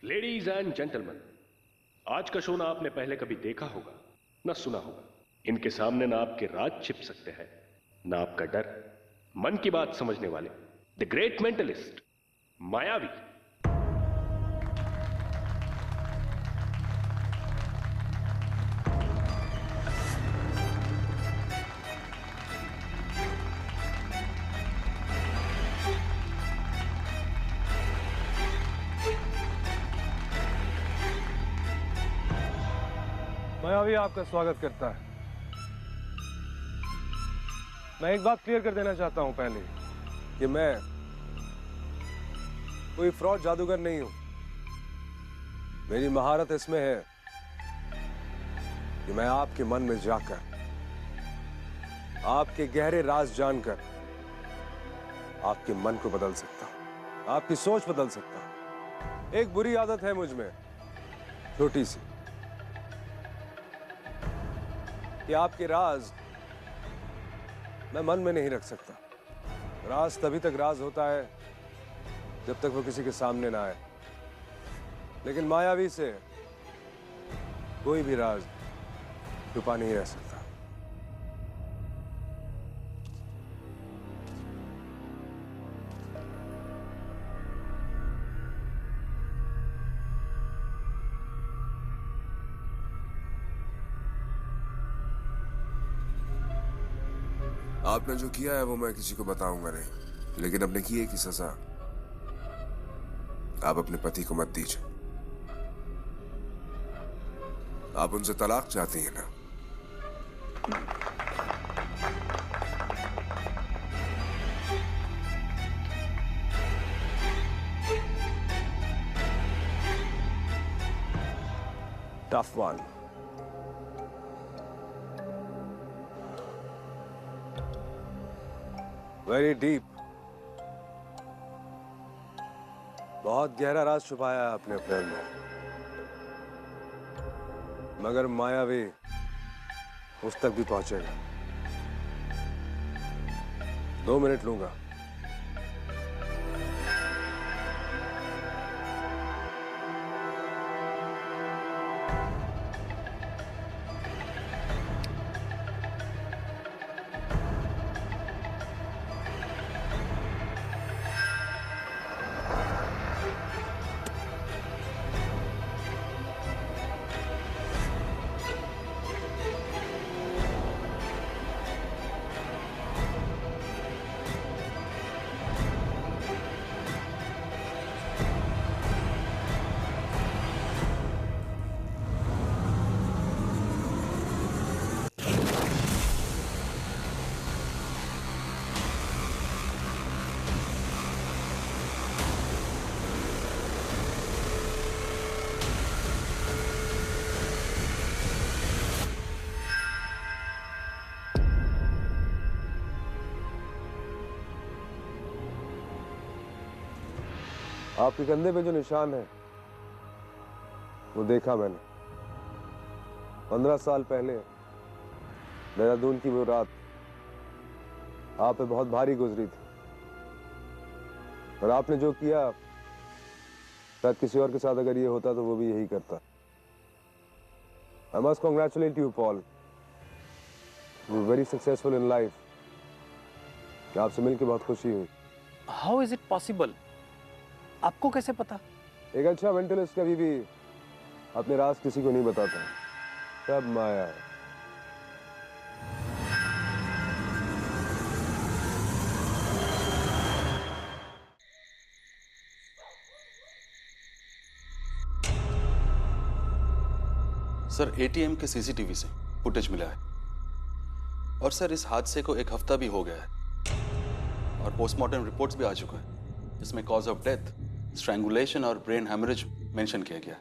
Ladies and gentleman, आज का show ना आपने पहले कभी देखा होगा ना सुना होगा। इनके सामने ना आपके राज छिप सकते हैं, ना आपका डर। मन की बात समझने वाले द ग्रेट मेंटलिस्ट मायावी। मायावी आपका स्वागत करता है। मैं एक बात क्लियर कर देना चाहता हूं पहले कि मैं कोई फ्रॉड जादूगर नहीं हूं। मेरी महारत इसमें है कि मैं आपके मन में जाकर आपके गहरे राज जानकर आपके मन को बदल सकता हूं, आपकी सोच बदल सकता हूं। एक बुरी आदत है मुझ में, छोटी सी, कि आपके राज मैं मन में नहीं रख सकता। राज तभी तक राज होता है जब तक वो किसी के सामने ना आए, लेकिन मायावी से कोई भी राज छुपा नहीं रह सकता। आपने जो किया है वो मैं किसी को बताऊंगा नहीं, लेकिन अपने किए की सजा आप अपने पति को मत दीजिए। आप उनसे तलाक चाहती हैं ना? Tough one. Very deep. बहुत गहरा राज छुपाया है आपने अपने अंदर, मगर मायावी उस तक भी पहुंचेगा। 2 मिनट लूंगा। आपके कंधे पे जो निशान है वो देखा मैंने 15 साल पहले। देहरादून की वो रात आप पे बहुत भारी गुजरी थी, और आपने जो किया शायद किसी और के साथ अगर ये होता तो वो भी यही करता। I must congratulate you, Paul. You're very successful in life. आपसे मिलकर बहुत खुशी हुई। How is it possible? आपको कैसे पता? एक अच्छा मेंटलिस्ट कभी भी अपने राज किसी को नहीं बताता, सब माया है। सर, एटीएम के सीसीटीवी से फुटेज मिला है, और सर इस हादसे को 1 हफ्ता भी हो गया है, और पोस्टमार्टम रिपोर्ट्स भी आ चुका है। इसमें कॉज ऑफ डेथ स्ट्रैंगुलेशन और ब्रेन हैमरेज मेंशन किया गया है।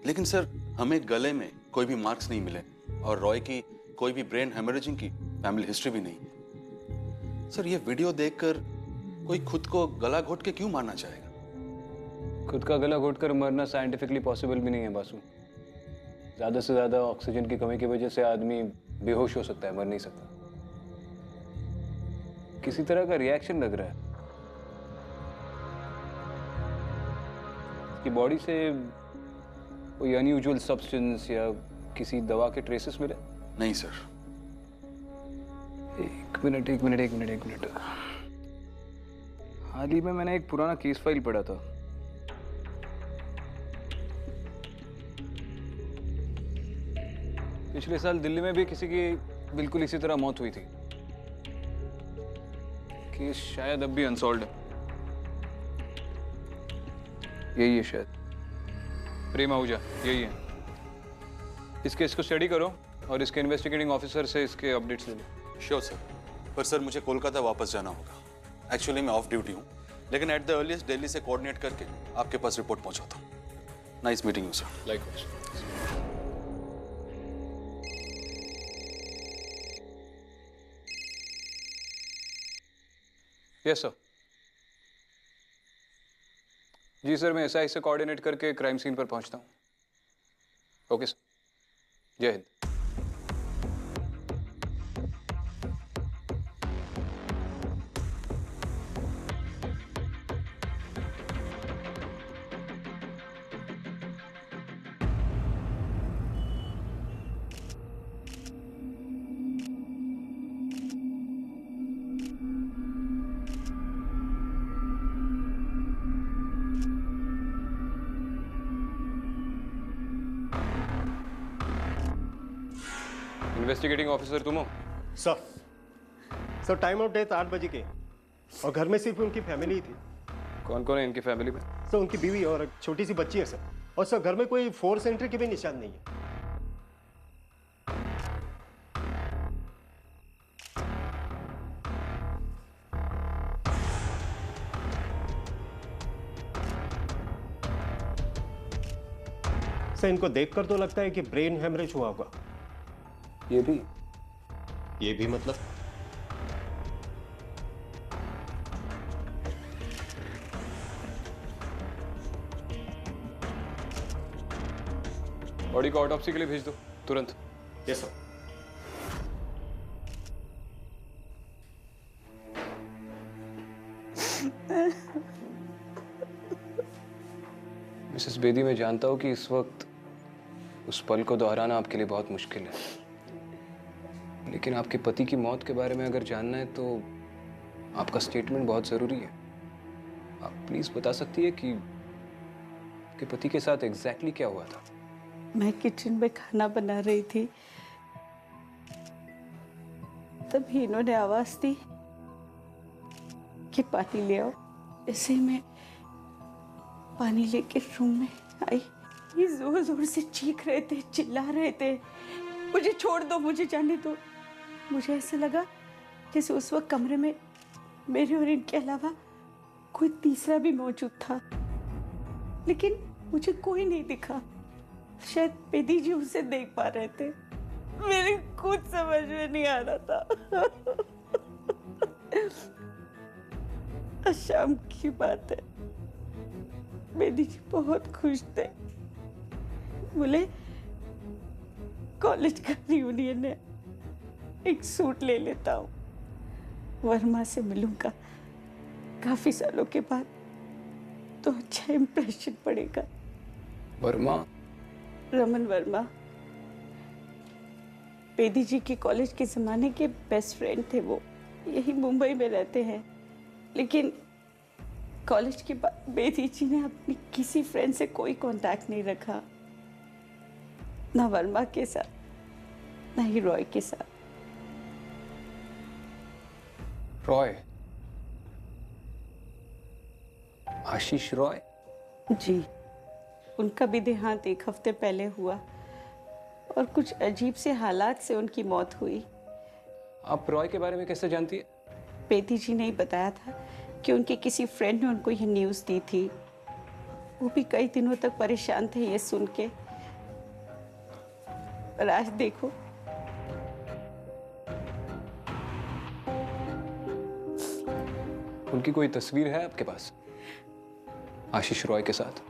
लेकिन सर हमें गले में कोई भी मार्क्स नहीं मिले, और रॉय की कोई भी ब्रेन हैमरेजिंग की फैमिली हिस्ट्री भी नहीं। सर ये वीडियो देखकर कोई खुद को गला घोट के क्यों मारना चाहेगा? खुद का गला घोट कर मरना साइंटिफिकली पॉसिबल भी नहीं है बासु। ज़्यादा से ज़्यादा ऑक्सीजन की कमी की वजह से आदमी बेहोश हो सकता है, मर नहीं सकता। किसी तरह का रिएक्शन लग रहा है। उसकी बॉडी से कोई अनयूजुअल सब्सटेंस या किसी दवा के ट्रेसेस मिले? नहीं सर। एक मिनट। हाल ही में मैंने एक पुराना केस फाइल पढ़ा था। पिछले साल दिल्ली में भी किसी की बिल्कुल इसी तरह मौत हुई थी। केस शायद अब भी अनसॉल्व्ड है। यही है शायद, प्रेम आहूजा, यही है। इस केस को स्टडी करो और इसके इन्वेस्टिगेटिंग ऑफिसर से इसके अपडेट्स ले लो। Sure sir. पर सर मुझे कोलकाता वापस जाना होगा। एक्चुअली मैं ऑफ ड्यूटी हूँ, लेकिन एट द अर्लीस्ट दिल्ली से कोऑर्डिनेट करके आपके पास रिपोर्ट पहुंचाता हूँ। Nice meeting you sir. Likewise. Yes sir. जी सर, मैं एसआई से कोऑर्डिनेट करके क्राइम सीन पर पहुंचता हूँ। ओके सर, जय हिंद। इन्वेस्टिगेटिंग ऑफिसर तुम हो? सर टाइम ऑफ डेथ 8 बजे के और घर में सिर्फ उनकी फैमिली ही थी। कौन कौन है इनकी फैमिली में? सर उनकी बीवी और एक छोटी सी बच्ची है सर। और सर घर में कोई फोर्स एंट्री के भी निशान नहीं है। सर इनको देखकर तो लगता है कि ब्रेन हेमरेज हुआ होगा। ये भी मतलब? बॉडी को ऑटोप्सी के लिए भेज दो तुरंत। Yes sir. मिसेस बेदी, मैं जानता हूं कि इस वक्त उस पल को दोहराना आपके लिए बहुत मुश्किल है, लेकिन आपके पति की मौत के बारे में अगर जानना है तो आपका स्टेटमेंट बहुत ज़रूरी है। आप प्लीज़ बता सकती है कि आपके पति के साथ एग्जैक्टली क्या हुआ था? मैं किचन में खाना बना रही थी, तभी इन्होंने आवाज़ दी कि पानी ले आओ। ऐसे ही मैं पानी लेके रूम में आई। ये जोर जोर से चीख रहे थे, चिल्ला रहे थे, मुझे छोड़ दो, मुझे जाने दो। मुझे ऐसा लगा जैसे उस वक्त कमरे में मेरे और इनके अलावा कोई तीसरा भी मौजूद था, लेकिन मुझे कोई नहीं दिखा। शायद बेदी जी उसे देख पा रहे थे। मेरे कुछ समझ में नहीं आ रहा था। शाम की बात है, बेदी जी बहुत खुश थे। बोले कॉलेज का रियूनियन है, एक सूट ले लेता हूँ, वर्मा से मिलूंगा काफी सालों के बाद, तो अच्छा इंप्रेशन पड़ेगा। वर्मा? रमन वर्मा बेदी जी के कॉलेज के जमाने के बेस्ट फ्रेंड थे। वो यही मुंबई में रहते हैं, लेकिन कॉलेज के बाद बेदी जी ने अपनी किसी फ्रेंड से कोई कांटेक्ट नहीं रखा, ना वर्मा के साथ, ना ही रॉय के साथ। रॉय? आशीष रॉय? जी, उनका भी देहांत एक हफ्ते पहले हुआ और कुछ अजीब से हालात से उनकी मौत हुई। आप रॉय के बारे में कैसे जानती है? बेदी जी ने ही बताया था कि उनके किसी फ्रेंड ने उनको ये न्यूज़ दी थी। वो भी कई दिनों तक परेशान थे ये सुन के। पर आज देखो, उनकी कोई तस्वीर है आपके पास आशीष रॉय के साथ?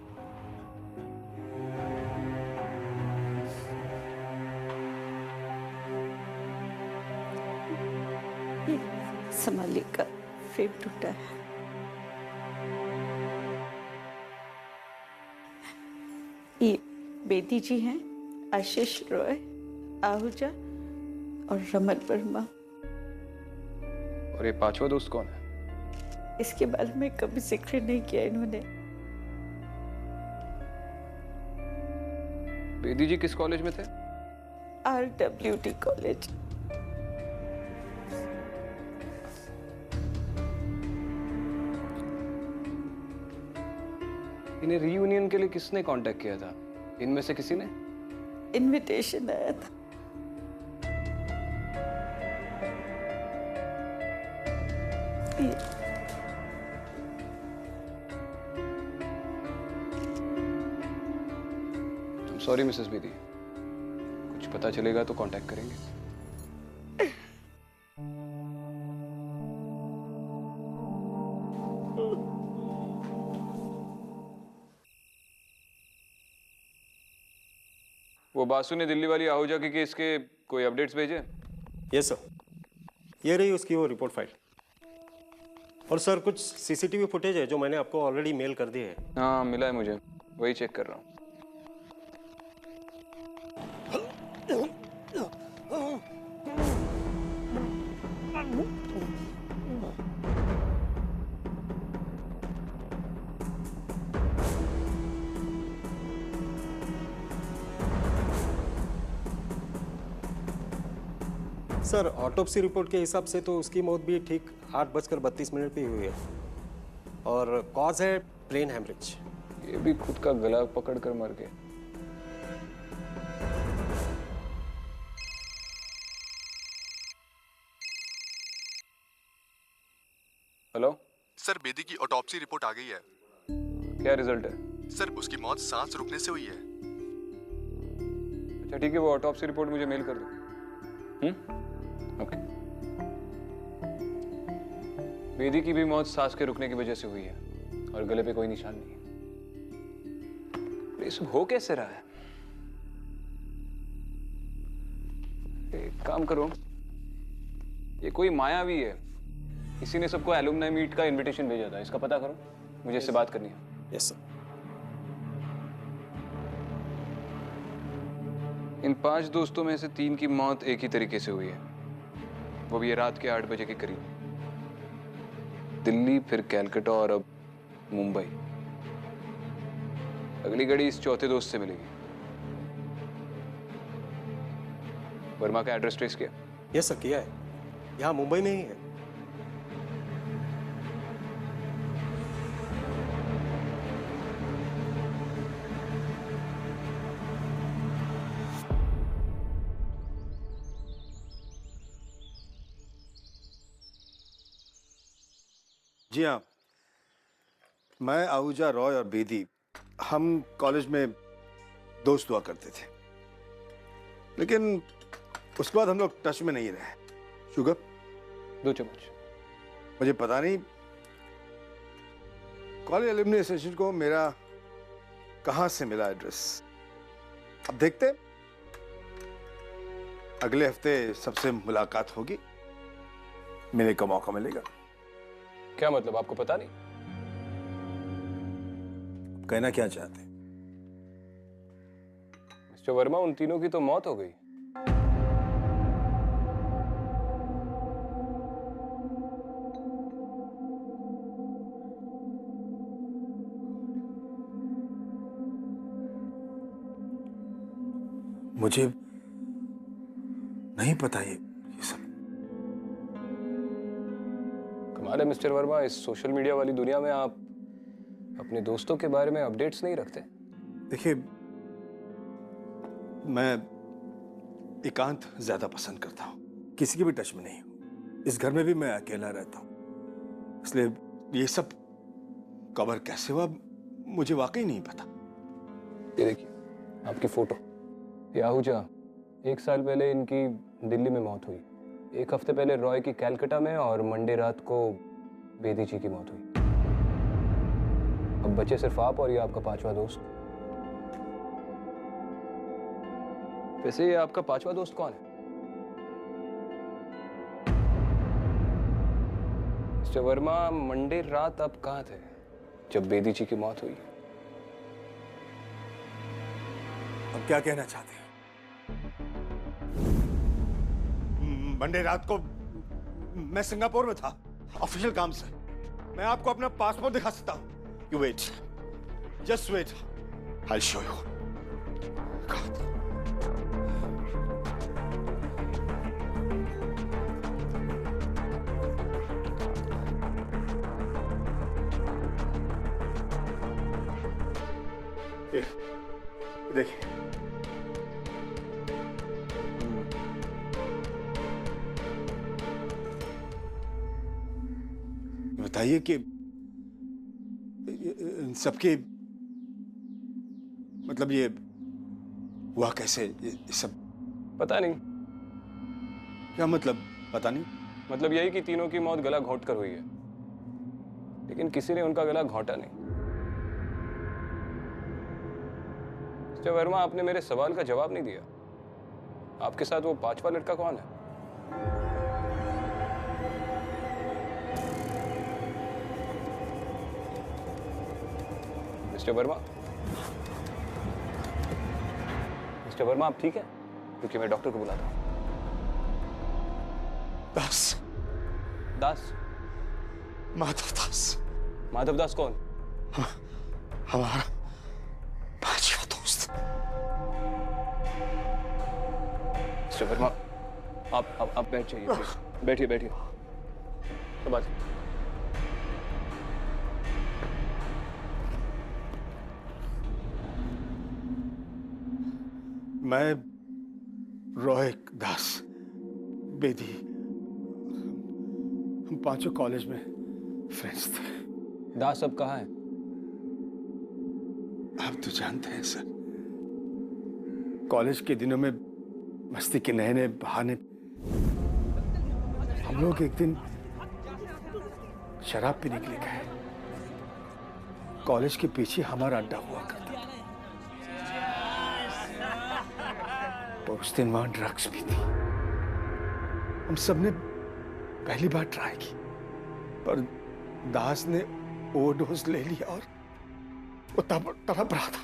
संभाली का फ्रेम टूटा है। बेदी जी हैं, आशीष रॉय, आहूजा और रमन वर्मा। और ये पांचवा दोस्त कौन है? इसके बारे में कभी जिक्र नहीं किया इन्होंने। बेदी जी किस कॉलेज में थे? RWT college. इन्हें रीयूनियन के लिए किसने कांटेक्ट किया था? इनमें से किसी ने? इनविटेशन आया था। सॉरी मिसेस बेदी, कुछ पता चलेगा तो कांटेक्ट करेंगे। वो बासु ने दिल्ली वाली आहूजा के केस के कोई अपडेट्स भेजे? यस सर, ये रही उसकी वो रिपोर्ट फाइल। और सर कुछ सीसीटीवी फुटेज है जो मैंने आपको ऑलरेडी मेल कर दिए है। हाँ मिला है मुझे, वही चेक कर रहा हूँ। सर ऑटोप्सी रिपोर्ट के हिसाब से तो उसकी मौत भी ठीक 8:32 पे हुई है और कॉज है ब्रेन हैमरेज। ये भी खुद का गला पकड़ कर मर गए। हेलो सर, बेदी की ऑटोप्सी रिपोर्ट आ गई है। क्या रिजल्ट है? सर उसकी मौत सांस रुकने से हुई है। अच्छा ठीक है, वो ऑटोप्सी रिपोर्ट मुझे मेल कर दो। ओके। बेदी की भी मौत सांस के रुकने की वजह से हुई है और गले पे कोई निशान नहीं है। ये सब हो कैसे रहा है? एक काम करो, ये कोई मायावी है, किसी ने सबको एलुमनाई मीट का इनविटेशन भेजा था, इसका पता करो, मुझे इससे बात करनी है। Yes sir. इन 5 दोस्तों में से 3 की मौत एक ही तरीके से हुई है, वो भी ये रात के 8 बजे के करीब। दिल्ली, फिर कैलकाटा और अब मुंबई। अगली घड़ी इस चौथे दोस्त से मिलेगी। वर्मा का एड्रेस ट्रेस किया? यस सर, किया है, यहाँ मुंबई में ही है। जी हाँ, मैं आहूजा, रॉय और बेदी हम कॉलेज में दोस्त हुआ करते थे, लेकिन उसके बाद हम लोग टच में नहीं रहे। शुगर 2 चम्मच। मुझे पता नहीं कॉलेज एलुमनी एसोसिएशन को मेरा कहाँ से मिला एड्रेस। अब देखते, अगले हफ्ते सबसे मुलाकात होगी, मिलने का मौका मिलेगा। क्या मतलब, आपको पता नहीं? कहना क्या चाहते हैं? मिस्टर वर्मा, उन तीनों की तो मौत हो गई। मुझे नहीं पता ये सब। कमाल है मिस्टर वर्मा, इस सोशल मीडिया वाली दुनिया में आप अपने दोस्तों के बारे में अपडेट्स नहीं रखते। देखिए, मैं एकांत ज्यादा पसंद करता हूँ, किसी के भी टच में नहीं हूँ। इस घर में भी मैं अकेला रहता हूँ, इसलिए ये सब कवर कैसे हुआ मुझे वाकई नहीं पता। ये देखिए आपकी फोटो, ये आहूजा, 1 साल पहले इनकी दिल्ली में मौत हुई, 1 हफ्ते पहले रॉय की कैलकाटा में, और मंडे रात को बेदी जी की मौत हुई। अब बचे सिर्फ आप और ये आपका 5वां दोस्त। वैसे ये आपका 5वां दोस्त कौन है? मिस्टर वर्मा, मंडे रात आप कहाँ थे जब बेदी जी की मौत हुई? क्या कहना चाहते हो? मंडे रात को मैं सिंगापुर में था ऑफिशियल काम से। मैं आपको अपना पासपोर्ट दिखा सकता हूं। You wait, just wait, I show you. देखिए, बताइए कि इन सबके मतलब ये हुआ कैसे? ये सब पता नहीं। क्या मतलब पता नहीं? मतलब यही कि तीनों की मौत गला घोंट कर हुई है, लेकिन किसी ने उनका गला घोंटा नहीं। मिस्टर वर्मा, आपने मेरे सवाल का जवाब नहीं दिया। आपके साथ वो पांचवा लड़का कौन है? मिस्टर वर्मा, मिस्टर वर्मा, आप ठीक है? क्योंकि मैं डॉक्टर को बुलाता हूँ। दास, दास? माधव दास। माधव दास कौन? हमारा पांचवा दोस्त। मिस्टर वर्मा, आप बैठ जाइए, प्लीज। बैठिए बैठिए। तो बात मैं रॉय दास बेदी, हम पांचों कॉलेज में फ्रेंड्स थे। दास अब कहाँ है? आप तो जानते हैं सर, कॉलेज के दिनों में मस्ती के नए नए बहाने हम लोग एक दिन शराब पीने के लिए गए। कॉलेज के पीछे हमारा अड्डा हुआ करता था और उस दिन वहां ड्रग्स भी थी। हम सबने पहली बार ट्राई की, पर दास ने ओवरडोज ले लिया और वो तड़प रहा था,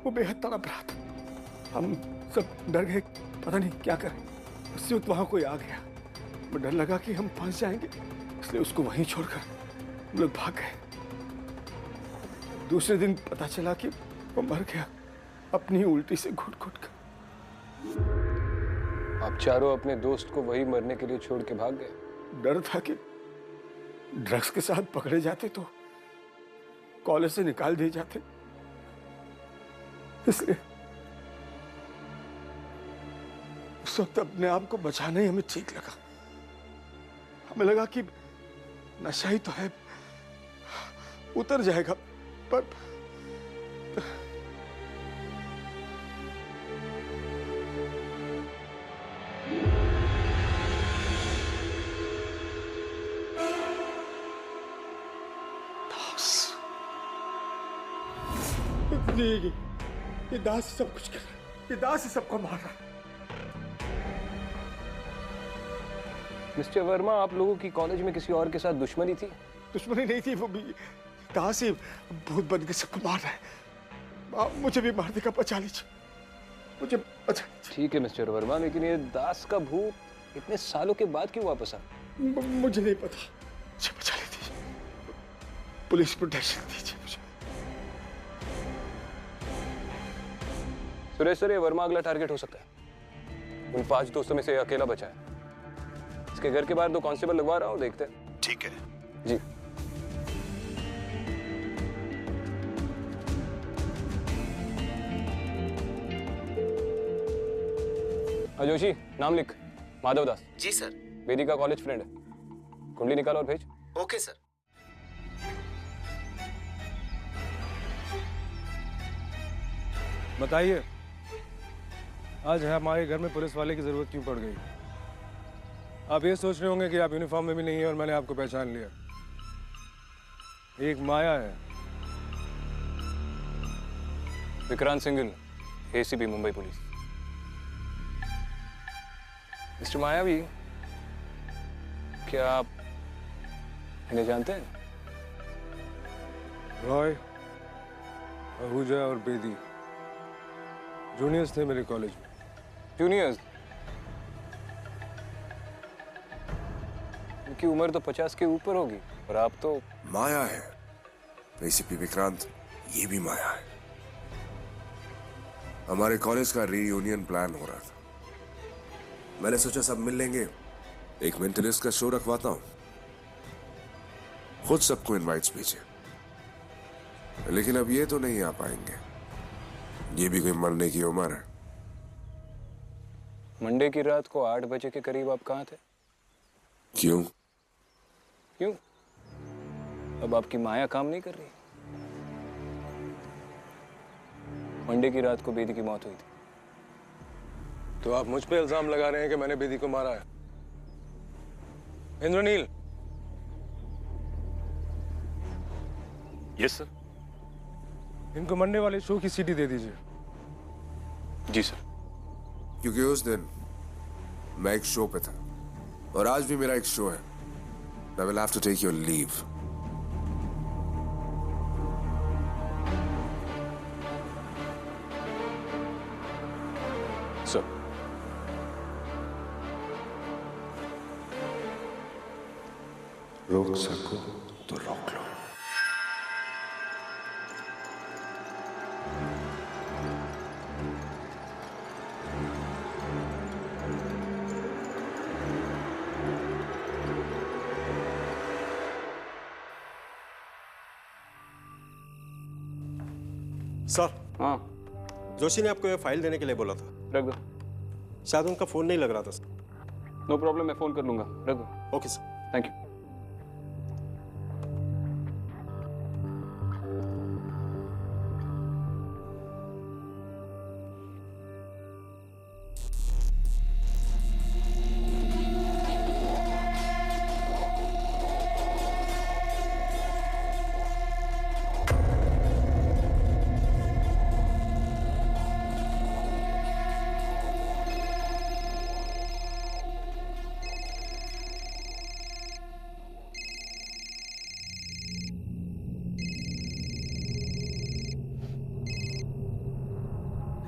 वो बेहद तड़प रहा था। हम सब डर गए, पता नहीं क्या करें। उससे वहां कोई आ गया, मुझे डर लगा कि हम फंस जाएंगे, इसलिए उसको वहीं छोड़कर हम लोग भाग गए। दूसरे दिन पता चला कि वो मर गया अपनी उल्टी से घुट घुट कर। आप चारों अपने दोस्त को वही मरने के लिए छोड़ के भाग गए? डर था कि ड्रग्स के साथ पकड़े जाते तो कॉलेज से निकाल दिए जाते, इसलिए उस वक्त अपने आप को बचाना ही हमें ठीक लगा। हमें लगा कि नशा ही तो है, उतर जाएगा, पर ये दास सब कुछ कर रहा है, ये दास ही सबको मार रहा है। मिस्टर वर्मा, आप लोगों की कॉलेज में किसी और के साथ दुश्मनी थी? दुश्मनी नहीं थी, वो भी दास ही भूत बन के सबको मार रहा है। आप मुझे भी मारने का बचा लीजिए, मुझे बचा लीजिए। ठीक है मिस्टर वर्मा, लेकिन ये दास का भूत इतने सालों के बाद क्यों वापस आ? मुझे नहीं पता, मुझे बचा लीजिए, पुलिस प्रोटेक्शन दीजिए मुझे। सुरेश सर, ये वर्मा अगला टारगेट हो सकता है। उन 5 दोस्तों में से अकेला बचा है। इसके घर के बाहर 2 कांस्टेबल लगवा रहा हूँ, देखते हैं। ठीक है जी। जोशी, नाम लिख। माधव दास। जी सर। बेदी का कॉलेज फ्रेंड है। कुंडली निकाल और भेज। Okay sir. बताइए, आज हमारे घर में पुलिस वाले की जरूरत क्यों पड़ गई? आप ये सोच रहे होंगे कि आप यूनिफॉर्म में भी नहीं है और मैंने आपको पहचान लिया। एक माया है। Vikrant Singhal, ACP Mumbai police. Mister मायावी, क्या आप इन्हें जानते हैं? रॉय, आहूजा और बेदी, जूनियर्स थे मेरे कॉलेज में। जूनियर्स? उनकी उम्र तो 50 के ऊपर होगी और आप तो। माया है एसीपी विक्रांत, ये भी माया है। हमारे कॉलेज का रीयूनियन प्लान हो रहा था। मैंने सोचा सब मिल लेंगे, एक मेंटलिस्ट का शो रखवाता हूं, खुद सबको इनवाइट्स भेजे। लेकिन अब ये तो नहीं आ पाएंगे, ये भी कोई मरने की उम्र है। मंडे की रात को 8 बजे के करीब आप कहाँ थे? क्यों? क्यों? अब आपकी माया काम नहीं कर रही? मंडे की रात को बेदी की मौत हुई थी। तो आप मुझ पे इल्जाम लगा रहे हैं कि मैंने बेदी को मारा है? इंद्रनील। Yes sir. इनको मंडे वाले शो की सीडी दे दीजिए। जी सर। क्योंकि उस दिन मैं एक शो पे था और आज भी मेरा एक शो है। I will have to take your leave. Sir. रोक सको तो रोक लो। सर, हाँ, जोशी ने आपको ये फाइल देने के लिए बोला था। रख दो। शायद उनका फोन नहीं लग रहा था सर। नो प्रॉब्लम, मैं फोन कर लूंगा। रख दो। Okay sir. Thank you.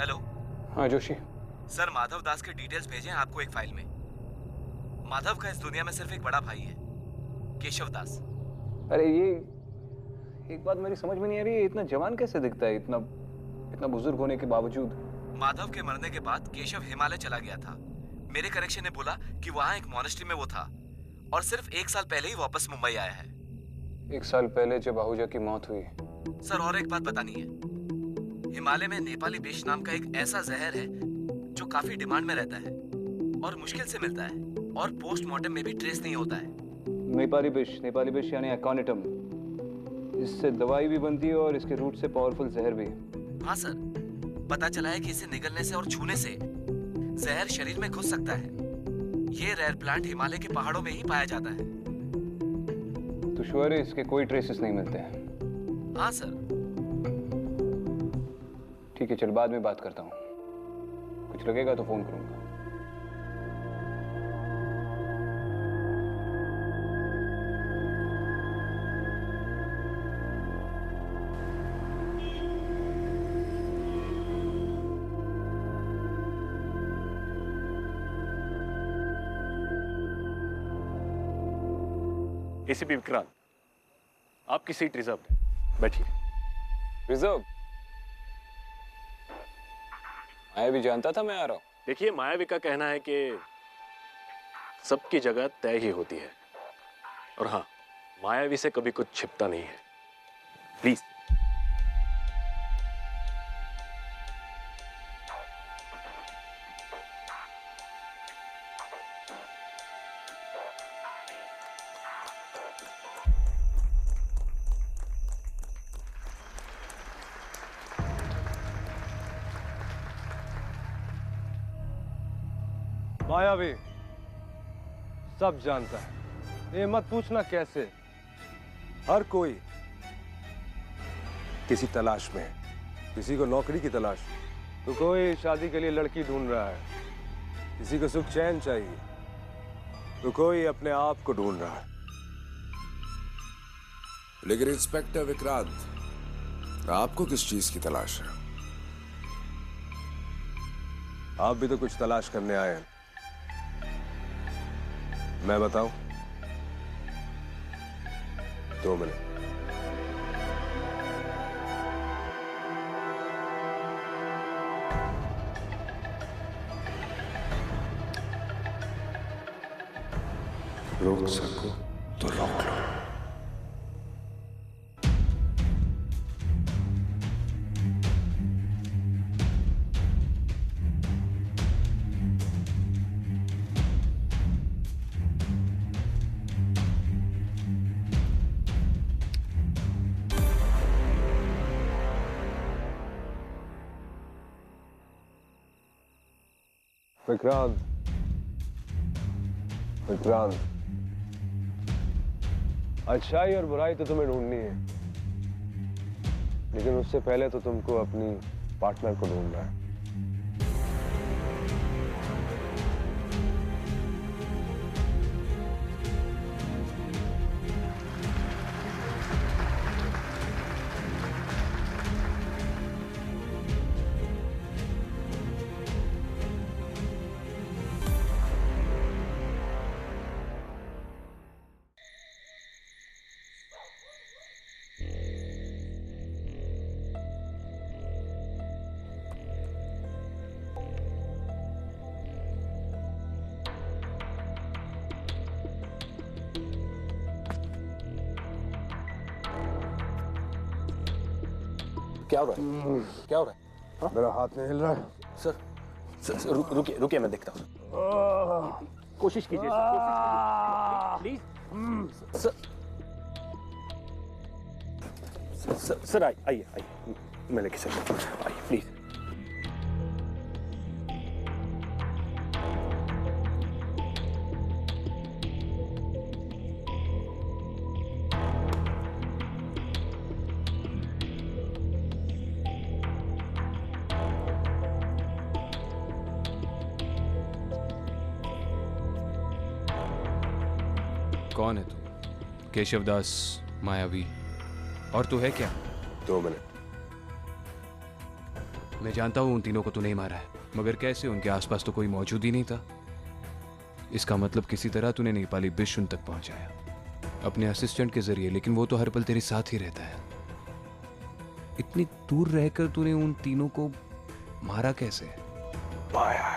Hello. हाँ जोशी। सर, माधव दास के डिटेल्स भेजे हैं आपको एक फाइल में। माधव का इस दुनिया में सिर्फ एक बड़ा भाई है, केशव दास। अरे ये एक बात मेरी समझ में नहीं आ रही है, इतना जवान कैसे दिखता है इतना इतना बुजुर्ग होने के बावजूद? माधव के मरने के बाद केशव हिमालय चला गया था। मेरे कनेक्शन ने बोला कि वहाँ एक मॉनेस्ट्री में वो था और सिर्फ 1 साल पहले ही वापस मुंबई आया है। 1 साल पहले जब आहूजा की मौत हुई। सर, और एक बात बतानी है। हिमालय में नेपाली विष नाम का एक ऐसा जहर है जो काफी डिमांड में रहता है और मुश्किल से मिलता है और पोस्टमार्टम में भी ट्रेस नहीं होता है। नेपाली विष यानी अकॉनिटम। इससे दवाई भी बनती है और इसके रूट से पावरफुल जहर भी। हाँ सर, पता चला है कि इसे निगलने से और छूने से जहर शरीर में घुस सकता है। ये रेयर प्लांट हिमालय के पहाड़ों में ही पाया जाता है। तो श्योर है इसके कोई ट्रेसेस नहीं मिलते हैं? हाँ सर। ठीक है, चल बाद में बात करता हूँ। कुछ लगेगा तो फोन करूंगा। एसीपी विक्रांत, आपकी सीट रिजर्व है, बैठिए। रिजर्व? मायावी जानता था मैं आ रहा हूं। देखिए, मायावी का कहना है कि सबकी जगह तय ही होती है और हाँ, मायावी से कभी कुछ छिपता नहीं है। प्लीज। मायावी सब जानता है, ये मत पूछना कैसे। हर कोई किसी तलाश में है, किसी को नौकरी की तलाश, तो कोई शादी के लिए लड़की ढूंढ रहा है, किसी को सुख चैन चाहिए, तो कोई अपने आप को ढूंढ रहा है। लेकिन इंस्पेक्टर विक्रांत, आपको किस चीज की तलाश है? आप भी तो कुछ तलाश करने आए हैं। मैं बताऊं? 2 मिनट। रोक सको तो रोक लो। विक्रांत, विक्रांत, अच्छाई और बुराई तो तुम्हें ढूंढनी है, लेकिन उससे पहले तो तुमको अपनी पार्टनर को ढूंढना है। क्या हो रहा है? क्या हो रहा है? हाँ? मेरा हाथ नहीं हिल रहा है। सर रुकिए रुकिए, मैं देखता हूँ। कोशिश कीजिए प्लीज। सर आइए आइए, मैं लेके चलता हूँ, आइए प्लीज। कौन है तू? केशवदास मायावी। और तू है क्या? 2 मिनट। मैं जानता हूं उन तीनों को तू नहीं मारा है, मगर कैसे? उनके आसपास तो कोई मौजूद ही नहीं था। इसका मतलब किसी तरह तूने नेपाली बिश उन तक पहुंचाया अपने असिस्टेंट के जरिए, लेकिन वो तो हर पल तेरे साथ ही रहता है। इतनी दूर रहकर तूने उन तीनों को मारा कैसे? पाया है।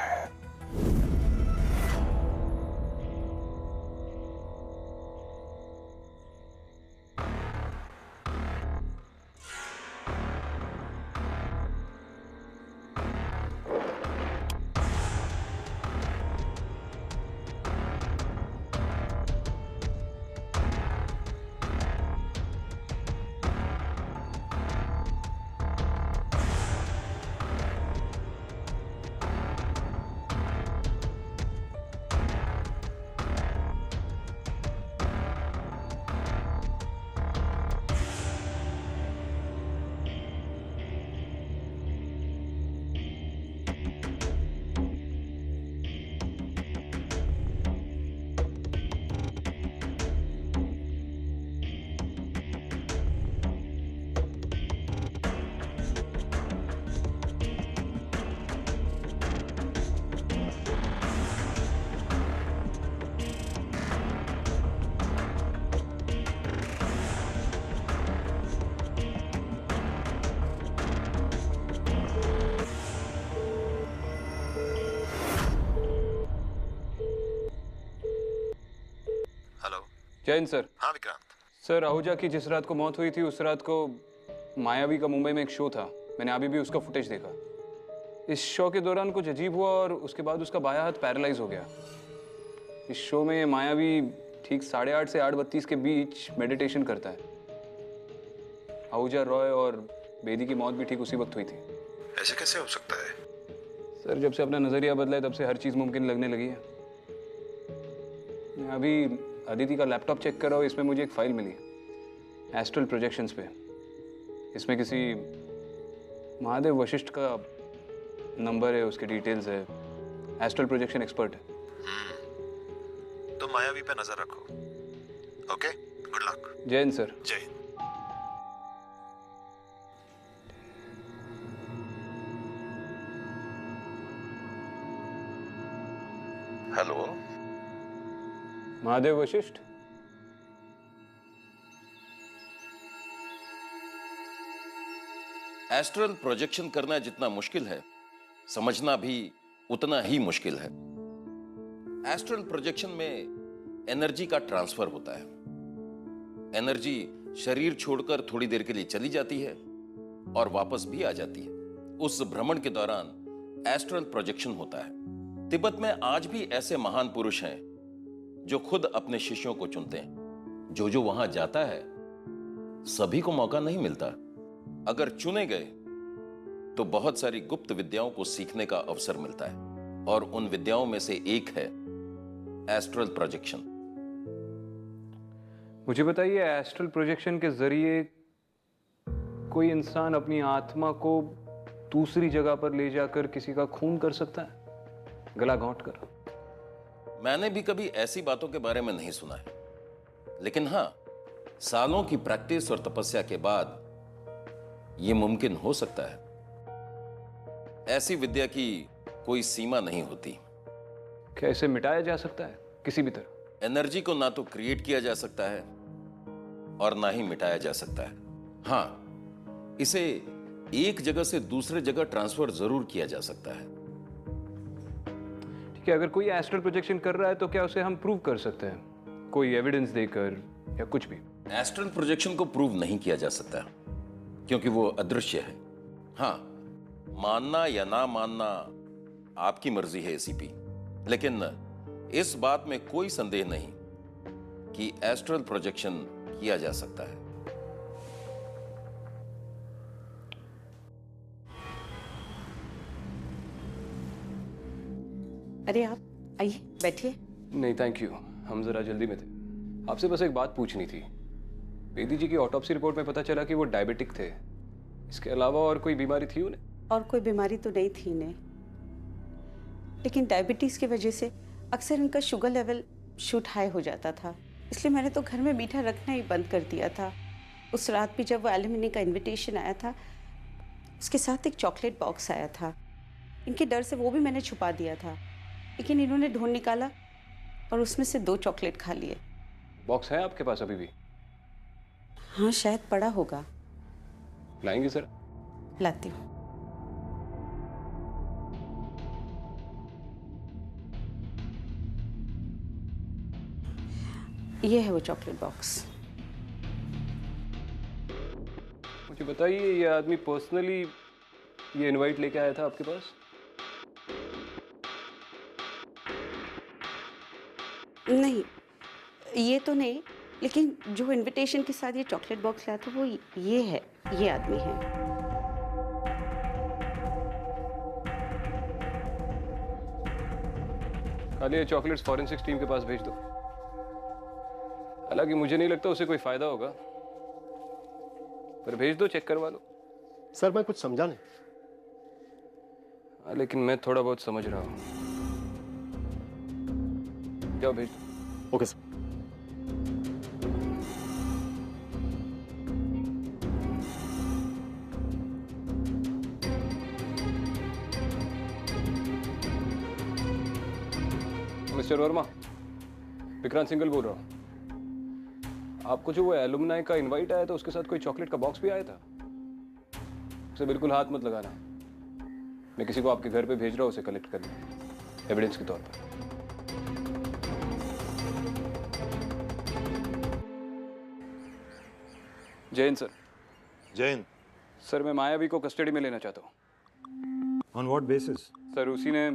जैन सर। हाँ विक्रांत। सर, आहूजा की जिस रात को मौत हुई थी उस रात को मायावी का मुंबई में एक शो था। मैंने अभी भी उसका फुटेज देखा। इस शो के दौरान कुछ अजीब हुआ और उसके बाद उसका बायां हाथ पैरालाइज हो गया। इस शो में मायावी ठीक 8:30 से 8:32 के बीच मेडिटेशन करता है। आहूजा रॉय और बेदी की मौत भी ठीक उसी वक्त हुई थी। ऐसे कैसे हो सकता है? सर, जब से अपना नजरिया बदला है तब से हर चीज मुमकिन लगने लगी है। मैं अभी अदिति का लैपटॉप चेक कर रहा हूँ, इसमें मुझे एक फाइल मिली एस्ट्रल प्रोजेक्शंस पे। इसमें किसी महादेव वशिष्ठ का नंबर है, उसके डिटेल्स है। एस्ट्रल प्रोजेक्शन एक्सपर्ट है। तो मायावी पे नजर रखो। Okay, good luck. जय हिंद सर। जय Hind. Hello, Mahadev Vashishtha. Astral projection करना जितना मुश्किल है, समझना भी उतना ही मुश्किल है। एस्ट्रल प्रोजेक्शन में एनर्जी का ट्रांसफर होता है। एनर्जी शरीर छोड़कर थोड़ी देर के लिए चली जाती है और वापस भी आ जाती है। उस भ्रमण के दौरान एस्ट्रल प्रोजेक्शन होता है। तिब्बत में आज भी ऐसे महान पुरुष हैं जो खुद अपने शिष्यों को चुनते हैं। जो वहां जाता है, सभी को मौका नहीं मिलता। अगर चुने गए तो बहुत सारी गुप्त विद्याओं को सीखने का अवसर मिलता है, और उन विद्याओं में से एक है एस्ट्रल प्रोजेक्शन। मुझे बताइए, एस्ट्रल प्रोजेक्शन के जरिए कोई इंसान अपनी आत्मा को दूसरी जगह पर ले जाकर किसी का खून कर सकता है, गला घोंट कर? मैंने भी कभी ऐसी बातों के बारे में नहीं सुना है, लेकिन हां, सालों की प्रैक्टिस और तपस्या के बाद यह मुमकिन हो सकता है। ऐसी विद्या की कोई सीमा नहीं होती। क्या इसे मिटाया जा सकता है किसी भी तरह? एनर्जी को ना तो क्रिएट किया जा सकता है और ना ही मिटाया जा सकता है। हां, इसे एक जगह से दूसरे जगह ट्रांसफर जरूर किया जा सकता है। ठीक है, अगर कोई एस्ट्रल प्रोजेक्शन कर रहा है तो क्या उसे हम प्रूव कर सकते हैं, कोई एविडेंस देकर या कुछ भी? एस्ट्रल प्रोजेक्शन को प्रूव नहीं किया जा सकता क्योंकि वो अदृश्य है। हां, मानना या ना मानना आपकी मर्जी है एसीपी, लेकिन इस बात में कोई संदेह नहीं कि एस्ट्रल प्रोजेक्शन किया जा सकता है। अरे आप आइए, बैठिए। नहीं थैंक यू, हम जरा जल्दी में थे। आपसे बस एक बात पूछनी थी। बेदी जी की ऑटोप्सी रिपोर्ट में पता चला कि वो डायबिटिक थे। इसके अलावा और कोई बीमारी थी उन्हें? और कोई बीमारी तो नहीं थी इन्हें, लेकिन डायबिटीज की वजह से अक्सर इनका शुगर लेवल शूट हाई हो जाता था। इसलिए मैंने तो घर में मीठा रखना ही बंद कर दिया था। उस रात भी जब वो एलुमिनी का इनविटेशन आया था, उसके साथ एक चॉकलेट बॉक्स आया था। इनके डर से वो भी मैंने छुपा दिया था, लेकिन इन्होंने ढूंढ निकाला और उसमें से 2 चॉकलेट खा लिए। बॉक्स है आपके पास अभी भी? हाँ, शायद पड़ा होगा। लाएंगे सर? लाती हूँ। ये है वो चॉकलेट बॉक्स। मुझे बताइए, ये आदमी पर्सनली ये इनवाइट लेके आया था आपके पास? नहीं, ये तो नहीं, लेकिन जो इनविटेशन के साथ ये चॉकलेट बॉक्स लाया था वो ये है, ये आदमी है। खाली ये चॉकलेट्स फॉरेंसिक्स टीम के पास भेज दो। हालांकि मुझे नहीं लगता उसे कोई फायदा होगा, पर भेज दो, चेक करवा लो। सर मैं कुछ समझा नहीं। हाँ, लेकिन मैं थोड़ा बहुत समझ रहा हूँ। जाओ भेज दो। Okay sir. Mister Verma, Vikrant Singhal बोल रहा हूँ। आपको जो वो एलुमनाई का इनवाइट आया था, उसके साथ कोई चॉकलेट का बॉक्स भी आया था? उसे बिल्कुल हाथ मत लगाना। मैं किसी को आपके घर पे भेज रहा हूँ उसे कलेक्ट करने, एविडेंस के तौर पर। जैन सर। जैन सर, मैं मायावी को कस्टडी में लेना चाहता हूँ। On what basis? सर, उसी ने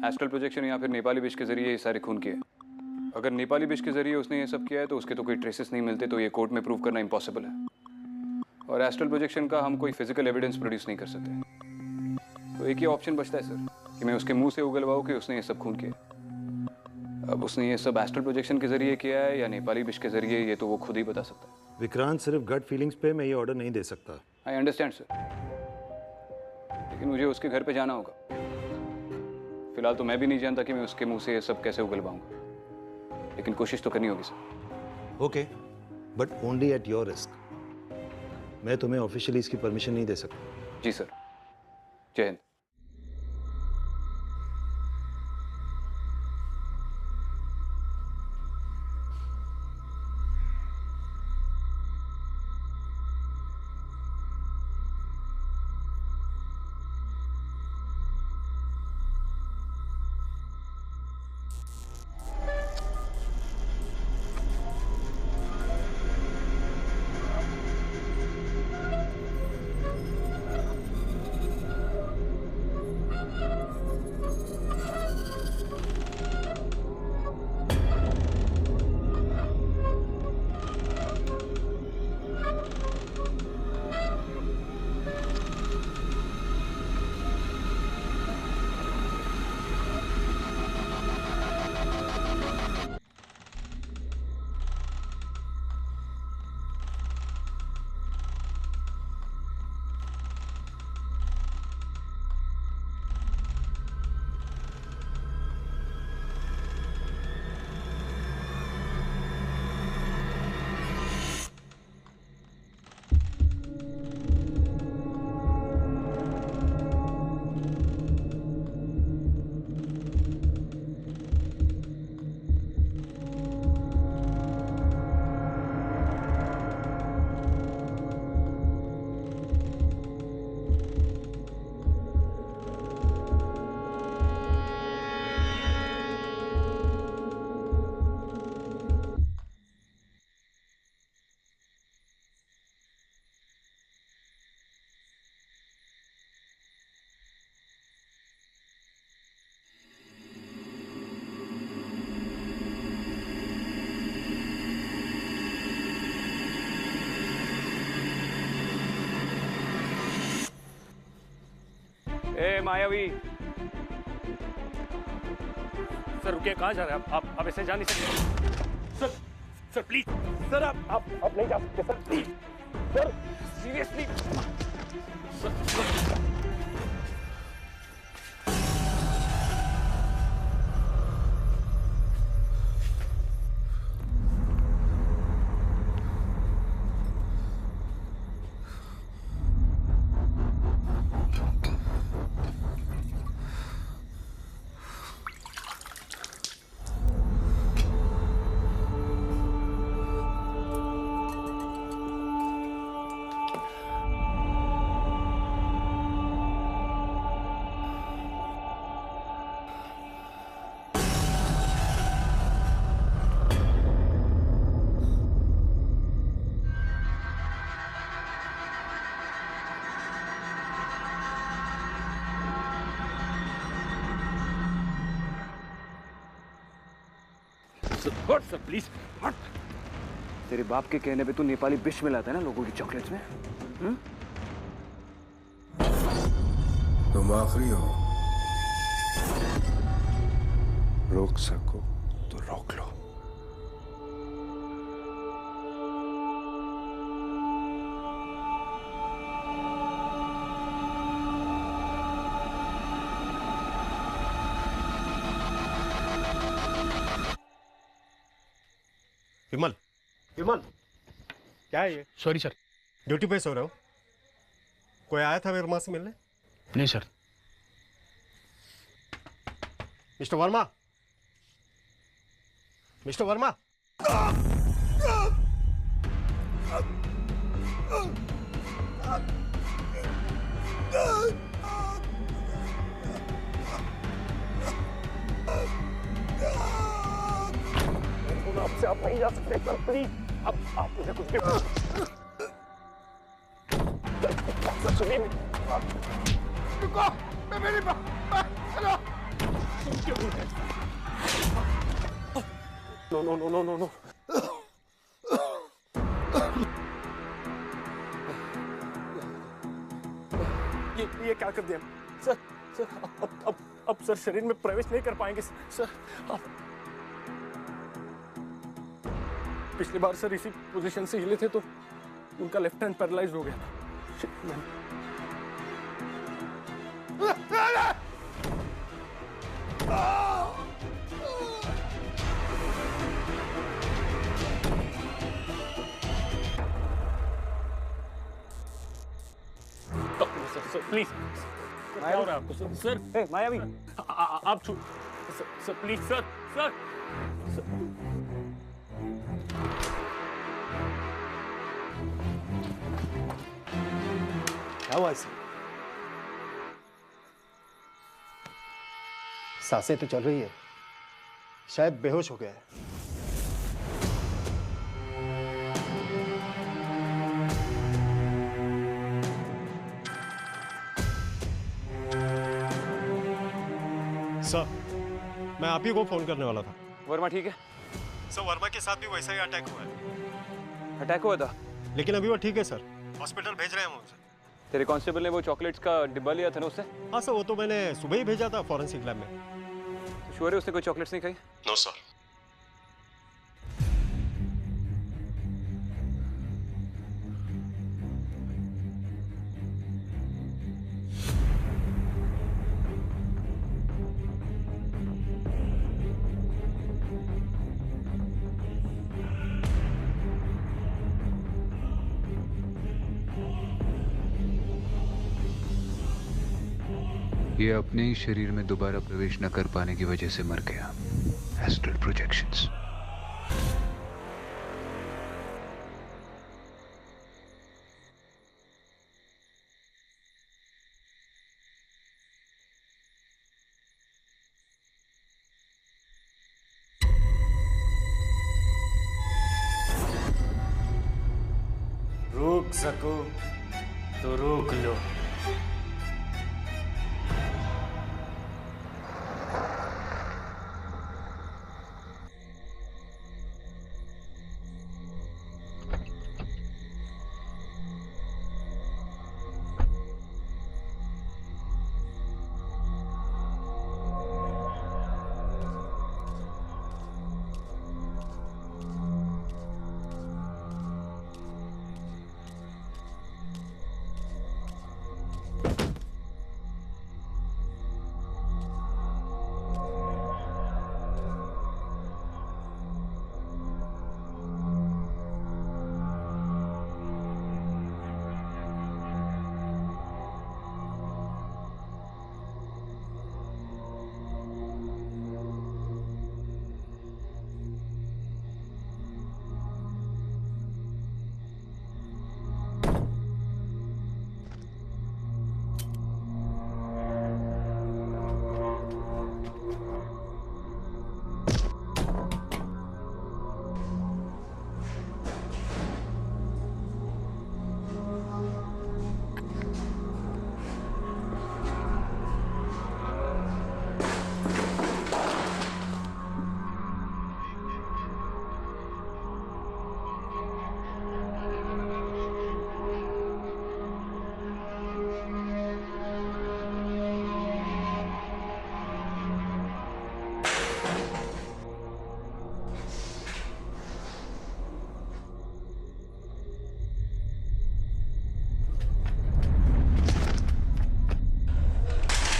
एस्ट्रल प्रोजेक्शन या फिर नेपाली विष के जरिए ये सारे खून किए। अगर नेपाली विष के जरिए उसने ये सब किया है तो उसके तो कोई ट्रेसेस नहीं मिलते, तो ये कोर्ट में प्रूव करना इम्पॉसिबल है। और एस्ट्रल प्रोजेक्शन का हम कोई फिजिकल एविडेंस प्रोड्यूस नहीं कर सकते। तो एक ही ऑप्शन बचता है सर, कि मैं उसके मुंह से उगलवाऊँ कि उसने ये सब खून किया। अब उसने ये सब एस्ट्रल प्रोजेक्शन के जरिए किया है या नेपाली विष के जरिए, ये तो वो खुद ही बता सकता है। विक्रांत, सिर्फ गट फीलिंग्स पे मैं ये ऑर्डर नहीं दे सकता। आई अंडरस्टैंड सर, लेकिन मुझे उसके घर पे जाना होगा। फिलहाल तो मैं भी नहीं जानता कि मैं उसके मुंह से ये सब कैसे उगलवाऊंगा, लेकिन कोशिश तो करनी होगी sir. Okay, but only at your risk. मैं तुम्हें ऑफिशियली इसकी परमिशन नहीं दे सकता। जी सर, जय हिंद। ए मायावी, सर रुकिए, कहाँ जा रहे हैं आप ऐसे जा नहीं सकते सर। सर प्लीज सर, आप नहीं जा सकते sir, please sir, seriously sir. हट सर प्लीज, हट। तेरे बाप के कहने पे तू नेपाली विष मिलाता है ना लोगों की चॉकलेट्स में? तुम आखिरी हो, रोक सको तो रोक लो। विमल, विमल, क्या है ये? Sorry sir. ड्यूटी पे सो रहे हो? कोई आया था वर्मा से मिलने? नहीं sir. Mister Verma, mister Verma. आपसे आप नहीं जा सकते सर, प्लीज। अब आप मुझे कुछ भी सर सुनिए, रुको, मैं मेरी hello, no no no no no no, ये क्या कर दिया सर? सर अब सर शरीर में प्रवेश नहीं कर पाएंगे सर। आप पिछली बार सर इसी पोजीशन से हिले थे तो उनका लेफ्ट हैंड पैरालाइज हो गया था। सर प्लीज, क्या हो रहा है आपको सर? ए मायावी, आप सर प्लीज सर, सर क्या हुआ इसे? सांसें तो चल रही है, शायद बेहोश हो गया है। सर, मैं आप ही को फोन करने वाला था। वर्मा ठीक है? सर, वर्मा के साथ भी वैसा ही अटैक हुआ है। अटैक हुआ था? लेकिन अभी वो ठीक है सर, हॉस्पिटल भेज रहे हैं हम उसे। तेरे कांस्टेबल ने वो चॉकलेट्स का डिब्बा लिया था ना उससे? हाँ सर, वो तो मैंने सुबह ही भेजा था फॉरेंसिक लैब में। तो श्योर है उसने कोई चॉकलेट्स नहीं खाई? No sir. ये अपने ही शरीर में दोबारा प्रवेश न कर पाने की वजह से मर गया। Astral projections. रोक सको तो रोक लो।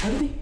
हल्दी